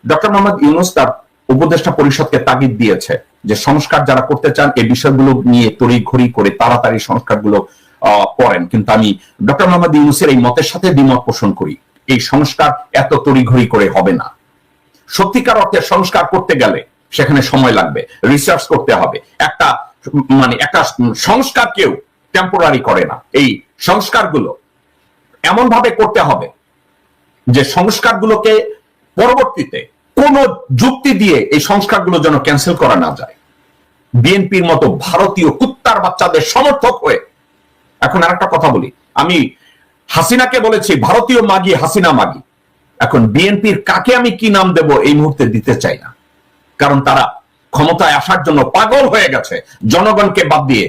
Doctor Mohammad Yunus তার উপদেষ্টা পরিষদকে তাগিদ দিয়েছে যে সংস্কার যারা করতে চান এই বিষয়গুলো নিয়ে তড়িঘড়ি করে তাড়াতাড়ি সংস্কারগুলো করেন। কিন্তু আমি ডক্টর মোহাম্মদ ইউনূসের এই মতের সাথে দ্বিমত পোষণ করি। এই সংস্কার এত তড়িঘড়ি করে হবে না। সত্যিকার অর্থে সংস্কার করতে গেলে সেখানে সময় লাগবে, রিসার্চ করতে হবে। একটা সংস্কার কেউ টেম্পোরারি করে না। এই সংস্কারগুলো এমন ভাবে করতে হবে যে সংস্কারগুলোকে পরবর্তীতে কোন যুক্তি দিয়ে এই সংস্কারগুলো যেন ক্যান্সেল করা না যায়। বিএনপির মতো ভারতীয় কুত্তার বাচ্চাদের সমর্থক হয়ে, এখন আর একটা কথা বলি, আমি হাসিনাকে বলেছি ভারতীয় মাগি, হাসিনা মাগি। এখন বিএনপির কাকে আমি কি নাম দেব এই মুহূর্তে দিতে চাই না, কারণ তারা ক্ষমতায় আসার জন্য পাগল হয়ে গেছে। জনগণকে বাদ দিয়ে,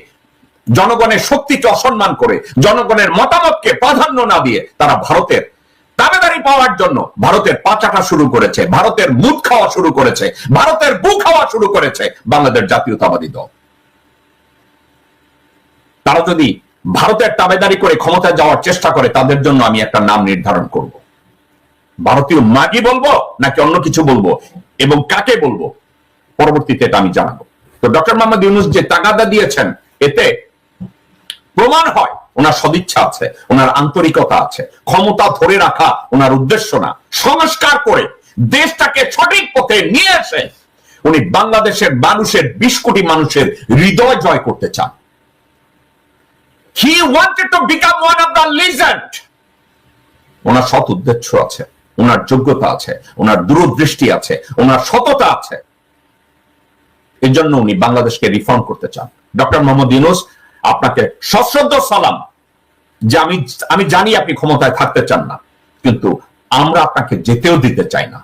জনগণের শক্তিকে অসম্মান করে, জনগণের মতামতকে প্রাধান্য না দিয়ে তারা ভারতের দাবেদারি পাওয়ার জন্য ভারতের পাচাটা শুরু করেছে, ভারতের মুদ খাওয়া শুরু করেছে, ভারতের বু খাওয়া শুরু করেছে বাংলাদেশ জাতীয়তাবাদী দল। তারা যদি ভারতের তাবেদারি করে ক্ষমতায় যাওয়ার চেষ্টা করে তাদের জন্য আমি একটা নাম নির্ধারণ করব। ভারতীয় মাগি বলবো নাকি অন্য কিছু বলবো এবং কাকে বলবো পরবর্তীতে এটা আমি জানাবো। তো ডক্টর মোহাম্মদ ইউনূস যে তাগাদা দিয়েছেন এতে প্রমাণ হয় ওনার সদিচ্ছা আছে, ওনার আন্তরিকতা আছে। ক্ষমতা ধরে রাখা ওনার উদ্দেশ্য না, সংস্কার করে দেশটাকে সঠিক পথে নিয়ে এসে উনি বাংলাদেশের মানুষের 20 কোটি মানুষের হৃদয় জয় করতে চান। He wanted to become one of the legend. ওনার সৎ উদ্দেশ্য আছে, ওনার যোগ্যতা আছে, ওনার দূরদৃষ্টি আছে, ওনার সততা আছে। এই জন্য উনি বাংলাদেশকে রিফর্ম করতে চান। ডক্টর মোহাম্মদ ইউনূস, আপনাকে সশ্রদ্ধ সালাম যে আমি জানি আপনি ক্ষমতায় থাকতে চান না, কিন্তু আমরা আপনাকে যেতেও দিতে চাই না।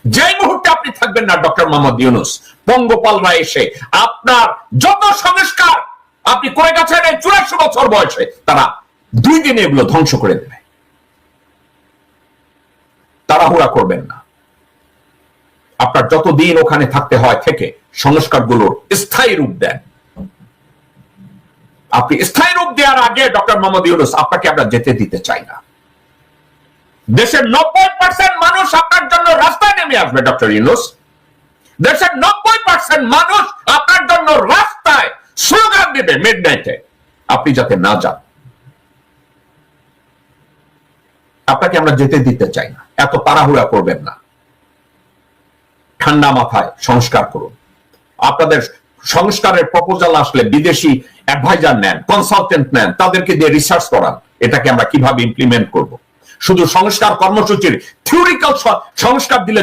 যেই মুহূর্তে আপনি থাকবেন না ডক্টর মোহাম্মদ ইউনূস, পঙ্গপালরা এসে আপনার যত সংস্কার আপনি করে গেছেন এই 84 বছর বয়সে, তারা 2 দিনে এগুলো ধ্বংস করে দেবে। তাড়াহুড়া করবেন না। আপনার যতদিন ওখানে থাকতে হয় থেকে সংস্কারগুলোর স্থায়ী রূপ দেন। আপনি স্থায়ী রূপ দেওয়ার আগে ডক্টর মোহাম্মদ ইউনূস, আপনাকে আমরা যেতে দিতে চাই না। দেশের 90% মানুষ আপনার জন্য রাস্তায় নেমে আসবে ডক্টর ইউনূস। দেশের 90% মানুষ আপনার জন্য রাস্তায় স্লোগান দেবে মিডনাইটে, আপনি যাতে না যান। আপনাকে আমরা যেতে দিতে চাই না। এত তাড়াহুড়া করবেন না, ঠান্ডা মাথায় সংস্কার করুন। আপনাদের সংস্কারের প্রপোজাল আসলে বিদেশি অ্যাডভাইজার নেন, কনসালটেন্ট নেন, তাদেরকে দিয়ে রিসার্চ করান এটাকে আমরা কিভাবে ইমপ্লিমেন্ট করব। শুধু সংস্কার কর্মসূচির থিওরিক্যাল সংস্কার দিলে